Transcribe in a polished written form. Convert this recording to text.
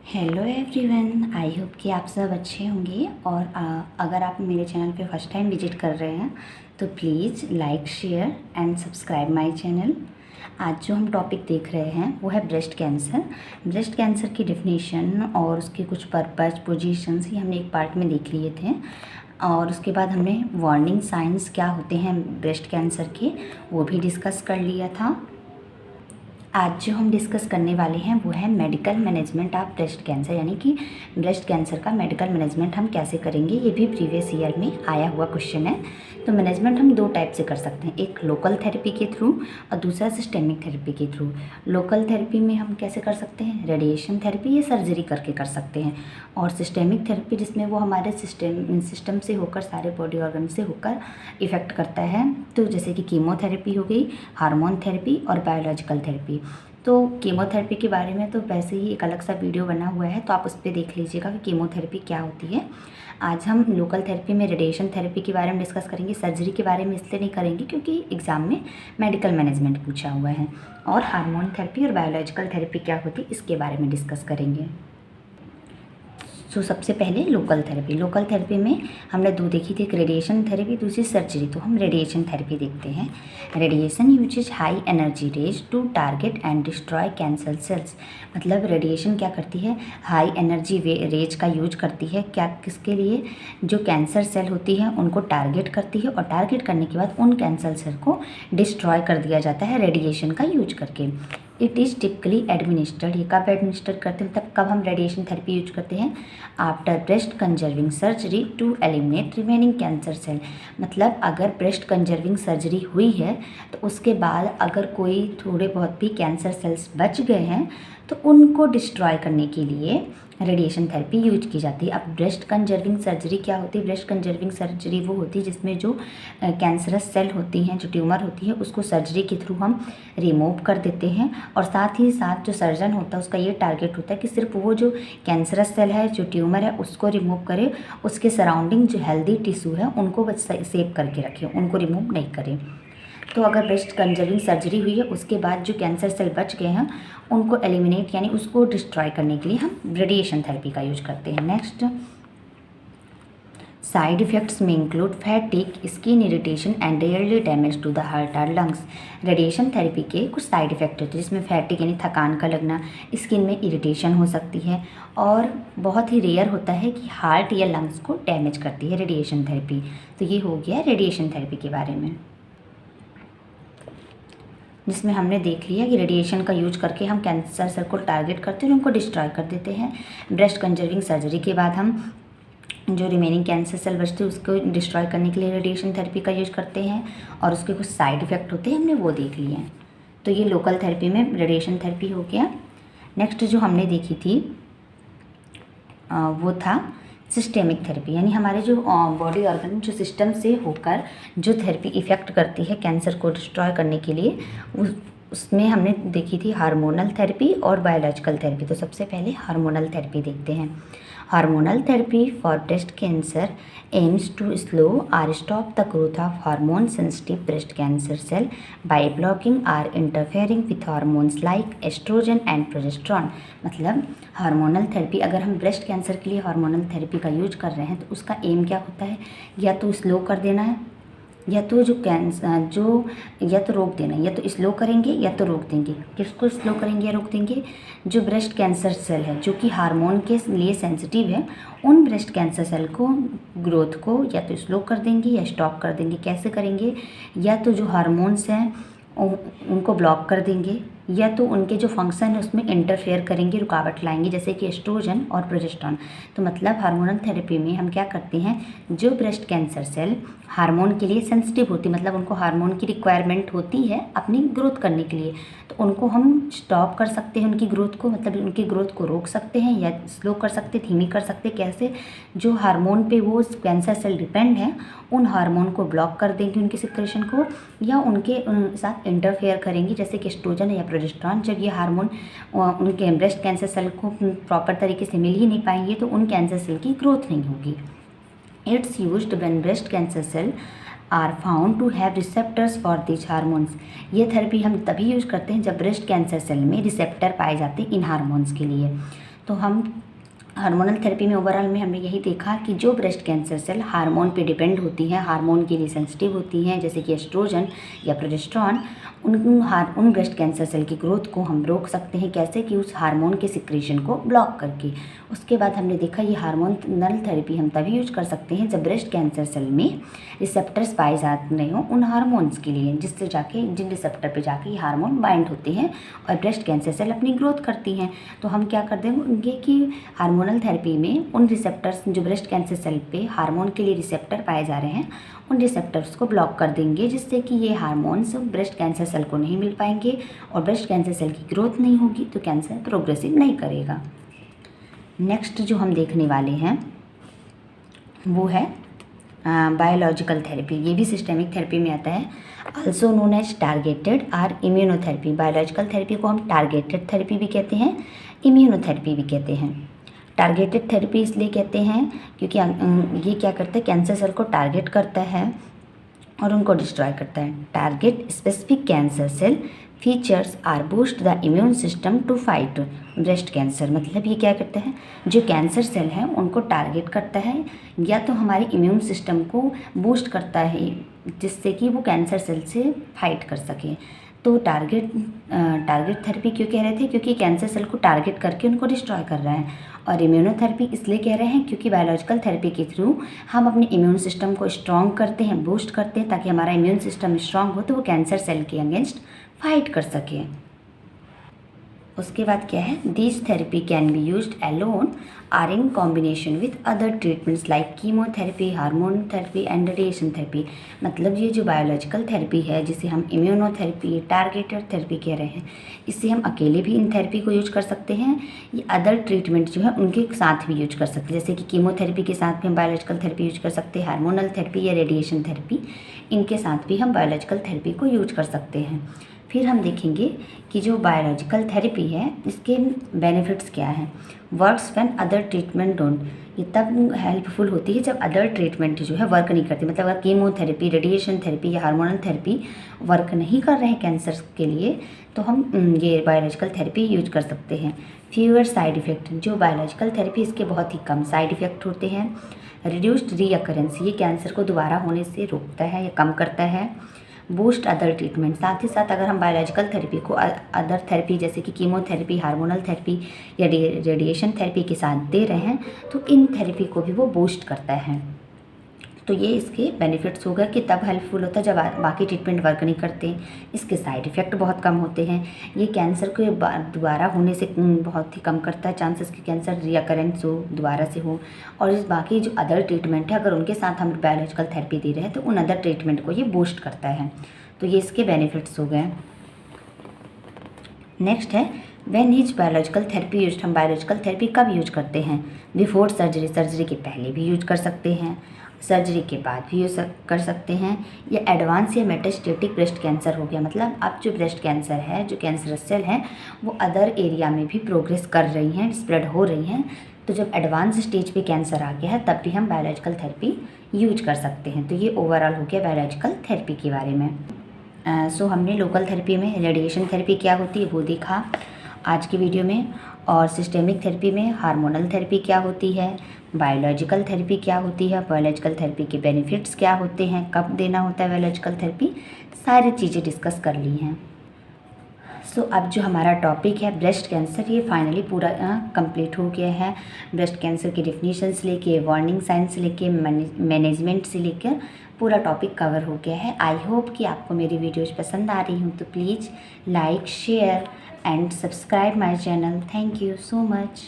Hello everyone, I hope कि आप सब अच्छे होंगे। और अगर आप मेरे चैनल पे फर्स्ट टाइम विजिट कर रहे हैं तो please like share and subscribe my channel. आज जो हम टॉपिक देख रहे हैं वो है ब्रेस्ट कैंसर। ब्रेस्ट कैंसर की डेफिनेशन और उसके कुछ पर्पस पोजीशंस ही हमने एक पार्ट में देख लिए थे, और उसके बाद हमने वार्निंग साइंस क्या होते हैं ब्रेस्ट कैंसर के वो भी डिस्कस कर लिया था। आज जो हम डिस्कस करने वाले हैं वो है medical management of breast cancer, यानी कि ब्रेस्ट कैंसर का मेडिकल मैनेजमेंट हम कैसे करेंगे। ये भी प्रीवियस ईयर में आया हुआ क्वेश्चन है। तो मैनेजमेंट हम दो टाइप से कर सकते हैं, एक लोकल थेरेपी के थ्रू और दूसरा सिस्टेमिक थेरेपी के थ्रू। लोकल थेरेपी में हम कैसे कर सकते हैं, रेडिएशन थेरेपी या सर्जरी करके कर सकते हैं। और सिस्टेमिक थेरेपी जिसमें वो हमारे सिस्टम से होकर सारे बॉडी ऑर्गन से होकर इफ़ेक्ट करता है। तो जैसे कि कीमोथेरेपी हो गई, हार्मोन थेरेपी और बायोलॉजिकल थेरेपी। तो कीमोथेरेपी के बारे में तो वैसे ही एक अलग सा वीडियो बना हुआ है, तो आप उस पर देख लीजिएगा कि कीमोथेरेपी क्या होती है। आज हम लोकल थेरेपी में रेडिएशन थेरेपी के बारे में डिस्कस करेंगे। सर्जरी के बारे में इसलिए नहीं करेंगे क्योंकि एग्ज़ाम में मेडिकल मैनेजमेंट पूछा हुआ है। और हार्मोन थेरेपी और बायोलॉजिकल थेरेपी क्या होती है इसके बारे में डिस्कस करेंगे। सबसे पहले लोकल थेरेपी। लोकल थेरेपी में हमने दो देखी थी, एक रेडिएशन थेरेपी, दूसरी सर्जरी। तो हम रेडिएशन थेरेपी देखते हैं। Radiation uses high energy rays to target and destroy cancer cells. मतलब रेडिएशन क्या करती है, हाई एनर्जी रेज का यूज करती है। क्या, किसके लिए, जो कैंसर सेल होती है उनको टारगेट करती है, और टारगेट करने के बाद उन कैंसर सेल को डिस्ट्रॉय कर दिया जाता है रेडिएशन का यूज करके। It is typically administered. ये कब एडमिनिस्टर करते हैं, मतलब कब हम रेडिएशन थेरेपी यूज करते हैं, after breast conserving surgery to eliminate remaining cancer cell. मतलब अगर ब्रेस्ट कंजर्विंग सर्जरी हुई है तो उसके बाद अगर कोई थोड़े बहुत भी कैंसर सेल्स बच गए हैं तो उनको डिस्ट्रॉय करने के लिए रेडिएशन थेरेपी यूज की जाती है। अब ब्रेस्ट कंजर्विंग सर्जरी क्या होती है, ब्रेस्ट कंजर्विंग सर्जरी वो होती है जिसमें जो कैंसरस सेल होती हैं, जो ट्यूमर होती है, उसको सर्जरी के थ्रू हम रिमूव कर देते हैं। और साथ ही साथ जो सर्जन होता है उसका ये टारगेट होता है कि सिर्फ वो जो कैंसरस सेल है, जो ट्यूमर है, उसको रिमूव करे, उसके सराउंडिंग जो हेल्दी टिश्यू है उनको बस सेव करके रखें, उनको रिमूव नहीं करें। तो अगर ब्रेस्ट कंजर्विंग सर्जरी हुई है उसके बाद जो कैंसर सेल बच गए हैं उनको एलिमिनेट यानी उसको डिस्ट्रॉय करने के लिए हम रेडिएशन थेरेपी का यूज करते हैं। नेक्स्ट, साइड इफ़ेक्ट्स में include fatigue, skin irritation and rarely damage to the heart और लंग्स। रेडिएशन थेरेपी के कुछ साइड इफ़ेक्ट होते हैं जिसमें फैटिक यानी थकान का लगना, स्किन में इरिटेशन हो सकती है, और बहुत ही रेयर होता है कि हार्ट या लंग्स को डैमेज करती है रेडिएशन थेरेपी। तो ये हो गया रेडिएशन थेरेपी के बारे में, जिसमें हमने देख लिया कि रेडिएशन का यूज करके हम कैंसर सेल को टारगेट करते हैं और उनको डिस्ट्रॉय कर देते हैं। ब्रेस्ट कंजर्विंग सर्जरी के बाद हम जो रिमेनिंग कैंसर सेल बचते हैं उसको डिस्ट्रॉय करने के लिए रेडिएशन थेरेपी का यूज करते हैं, और उसके कुछ साइड इफ़ेक्ट होते हैं हमने वो देख लिए हैं। तो ये लोकल थेरेपी में रेडिएशन थेरेपी हो गया। नेक्स्ट जो हमने देखी थी वो था सिस्टेमिक थेरेपी, यानी हमारे जो बॉडी ऑर्गन जो सिस्टम से होकर जो थेरेपी इफ़ेक्ट करती है कैंसर को डिस्ट्रॉय करने के लिए, उसमें हमने देखी थी हार्मोनल थेरेपी और बायोलॉजिकल थेरेपी। तो सबसे पहले हार्मोनल थेरेपी देखते हैं। Hormonal therapy for breast cancer aims to slow और stop the growth of hormone sensitive breast cancer cell by blocking और interfering with hormones like estrogen and progesterone. मतलब hormonal therapy, अगर हम ब्रेस्ट कैंसर के लिए hormonal therapy का use कर रहे हैं तो उसका एम क्या होता है, या तो स्लो कर देना है, या तो या तो रोक देना, या तो स्लो करेंगे या तो रोक देंगे। किसको स्लो करेंगे या रोक देंगे, जो ब्रेस्ट कैंसर सेल है जो कि हार्मोन के लिए सेंसिटिव है, उन ब्रेस्ट कैंसर सेल को ग्रोथ को या तो स्लो कर देंगे या स्टॉप कर देंगे। कैसे करेंगे, या तो जो हार्मोन्स हैं उनको ब्लॉक कर देंगे, या तो उनके जो फंक्शन है उसमें इंटरफेयर करेंगे, रुकावट लाएंगे, जैसे कि एस्ट्रोजन और प्रोजेस्टेरॉन। तो मतलब हार्मोनल थेरेपी में हम क्या करते हैं, जो ब्रेस्ट कैंसर सेल हार्मोन के लिए सेंसिटिव होती, मतलब उनको हार्मोन की रिक्वायरमेंट होती है अपनी ग्रोथ करने के लिए, तो उनको हम स्टॉप कर सकते हैं उनकी ग्रोथ को, मतलब उनकी ग्रोथ को रोक सकते हैं या स्लो कर सकते, धीमी कर सकते। कैसे, जो हार्मोन पे वो कैंसर सेल डिपेंड है उन हार्मोन को ब्लॉक कर देंगे उनकी सिक्रेशन को, या उनके साथ इंटरफेयर करेंगी, जैसे कि एस्ट्रोजन या प्रोजेस्टेरॉन। जब ये हार्मोन उनके ब्रेस्ट कैंसर सेल को प्रॉपर तरीके से मिल ही नहीं पाएंगे तो उन कैंसर सेल की ग्रोथ नहीं होगी। It's used when breast cancer cell are found to have receptors for this hormones. ये थेरेपी हम तभी यूज करते हैं जब ब्रेस्ट कैंसर सेल में रिसेप्टर पाए जाते हैं इन हार्मोन्स के लिए। तो हम हार्मोनल थेरेपी में ओवरऑल में हमने यही देखा कि जो ब्रेस्ट कैंसर सेल हार्मोन पे डिपेंड होती हैं, हार्मोन के लिए सेंसिटिव होती हैं, जैसे कि एस्ट्रोजन या प्रोजेस्टेरॉन, उन ब्रेस्ट कैंसर सेल की ग्रोथ को हम रोक सकते हैं। कैसे कि उस हार्मोन के सिक्रेशन को ब्लॉक करके। उसके बाद हमने देखा ये हार्मोनल थेरेपी हम तभी यूज कर सकते हैं जब ब्रेस्ट कैंसर सेल में रिसेप्टर्स पाए जाते नहीं हो उन हार्मोन्स के लिए, जिससे जाके जिन रिसेप्टर पे जाके ये हार्मोन बाइंड होते हैं और ब्रेस्ट कैंसर सेल अपनी ग्रोथ करती हैं। तो हम क्या कर देंगे कि हार्मोनल थेरेपी में उन रिसेप्टर्स जो ब्रेस्ट कैंसर सेल पे हार्मोन के लिए रिसेप्टर पाए जा रहे हैं उन रिसेप्टर्स को ब्लॉक कर देंगे, जिससे कि ये हार्मोन्स ब्रेस्ट कैंसर सेल को नहीं मिल पाएंगे और ब्रेस्ट कैंसर सेल की ग्रोथ नहीं होगी, तो कैंसर प्रोग्रेसिव नहीं करेगा। नेक्स्ट जो हम देखने वाले हैं वो है बायोलॉजिकल थेरेपी। ये भी सिस्टेमिक थेरेपी में आता है, आल्सो नोन एज टारगेटेड और इम्यूनोथेरेपी। बायोलॉजिकल थेरेपी को हम टारगेटेड थेरेपी भी कहते हैं, इम्यूनोथेरेपी भी कहते हैं। टारगेटेड थेरेपी इसलिए कहते हैं क्योंकि ये क्या करता है, कैंसर सेल को टारगेट करता है और उनको डिस्ट्रॉय करता है। Target specific cancer cell features or boost the immune system to fight breast cancer. मतलब ये क्या करता है, जो कैंसर सेल है उनको टारगेट करता है या तो हमारे इम्यून सिस्टम को बूस्ट करता है, जिससे कि वो कैंसर सेल से फाइट कर सके। तो टारगेट थेरेपी क्यों कह रहे थे, क्योंकि कैंसर सेल को टारगेट करके उनको डिस्ट्रॉय कर रहा है। और इम्यूनोथेरेपी इसलिए कह रहे हैं क्योंकि बायोलॉजिकल थेरेपी के थ्रू हम अपने इम्यून सिस्टम को स्ट्रॉन्ग करते हैं, बूस्ट करते हैं, ताकि हमारा इम्यून सिस्टम स्ट्रॉन्ग हो तो वो कैंसर सेल के अगेंस्ट फाइट कर सके। उसके बाद क्या है, this therapy can be used alone or in combination with other treatments like chemotherapy, hormone therapy and radiation therapy. मतलब ये जो बायोलॉजिकल थेरेपी है जिसे हम इम्यूनोथेरेपी, टारगेटेड थेरेपी कह रहे हैं, इससे हम अकेले भी इन थेरेपी को यूज कर सकते हैं, ये अदर ट्रीटमेंट जो है उनके साथ भी यूज कर सकते हैं। जैसे कि कीमोथेरेपी के साथ भी हम बायोलॉजिकल थेरेपी यूज कर सकते हैं, हार्मोनल थेरेपी या रेडिएशन थेरेपी, इनके साथ भी हम बायोलॉजिकल थेरेपी को यूज कर सकते हैं। फिर हम देखेंगे कि जो बायोलॉजिकल थेरेपी है इसके बेनिफिट्स क्या हैं। Works when other treatment don't, ये तब हेल्पफुल होती है जब अदर ट्रीटमेंट जो है वर्क नहीं करती। मतलब अगर कीमोथेरेपी, रेडिएशन थेरेपी या हार्मोनल थेरेपी वर्क नहीं कर रहे हैं कैंसर के लिए, तो हम ये बायोलॉजिकल थेरेपी यूज कर सकते हैं। फ्यूअर साइड इफ़ेक्ट, जो बायोलॉजिकल थेरेपी इसके बहुत ही कम साइड इफ़ेक्ट होते हैं। रिड्यूस्ड रीअकरेंस, ये कैंसर को दोबारा होने से रोकता है या कम करता है। बूस्ट अदर ट्रीटमेंट, साथ ही साथ अगर हम बायोलॉजिकल थेरेपी को अदर थेरेपी जैसे कि कीमोथेरेपी, हार्मोनल थेरेपी या रेडिएशन थेरेपी के साथ दे रहे हैं तो इन थेरेपी को भी वो बूस्ट करता है। तो ये इसके बेनिफिट्स हो गए कि तब हेल्पफुल होता है जब बाकी ट्रीटमेंट वर्क नहीं करते। इसके साइड इफ़ेक्ट बहुत कम होते हैं। ये कैंसर को दोबारा होने से बहुत ही कम करता है, चांसेस कि कैंसर रिकरेंस हो, दोबारा से हो। और इस बाकी जो अदर ट्रीटमेंट है अगर उनके साथ हम बायोलॉजिकल थेरेपी दे रहे हैं तो उन अदर ट्रीटमेंट को ये बूस्ट करता है। तो ये इसके बेनिफिट्स हो गए। नेक्स्ट है when is biological therapy used. हम बायोलॉजिकल थेरेपी कब यूज करते हैं, बिफोर सर्जरी, सर्जरी के पहले भी यूज कर सकते हैं, सर्जरी के बाद भी यूज कर सकते हैं, या एडवांस या मेटास्टेटिक ब्रेस्ट कैंसर हो गया। मतलब अब जो ब्रेस्ट कैंसर है, जो कैंसरस सेल हैं वो अदर एरिया में भी प्रोग्रेस कर रही हैं, स्प्रेड हो रही हैं, तो जब एडवांस स्टेज पे कैंसर आ गया है तब भी हम बायोलॉजिकल थेरेपी यूज कर सकते हैं। तो ये ओवरऑल हो गया बायोलॉजिकल थेरेपी के बारे में। सो हमने लोकल थेरेपी में रेडिएशन थेरेपी क्या होती है वो देखा आज की वीडियो में, और सिस्टेमिक थेरेपी में हार्मोनल थेरेपी क्या होती है, बायोलॉजिकल थेरेपी क्या होती है, बायोलॉजिकल थेरेपी के बेनिफिट्स क्या होते हैं, कब देना होता है बायोलॉजिकल थेरेपी, सारी चीज़ें डिस्कस कर ली हैं। सो अब जो हमारा टॉपिक है ब्रेस्ट कैंसर, ये फाइनली पूरा कंप्लीट हो गया है। ब्रेस्ट कैंसर की डेफिनेशन से लेके वार्निंग साइंस से लेके मैनेजमेंट से लेकर पूरा टॉपिक कवर हो गया है। आई होप कि आपको मेरी वीडियोज़ पसंद आ रही हूँ, तो please like, share and subscribe my channel. Thank you so much.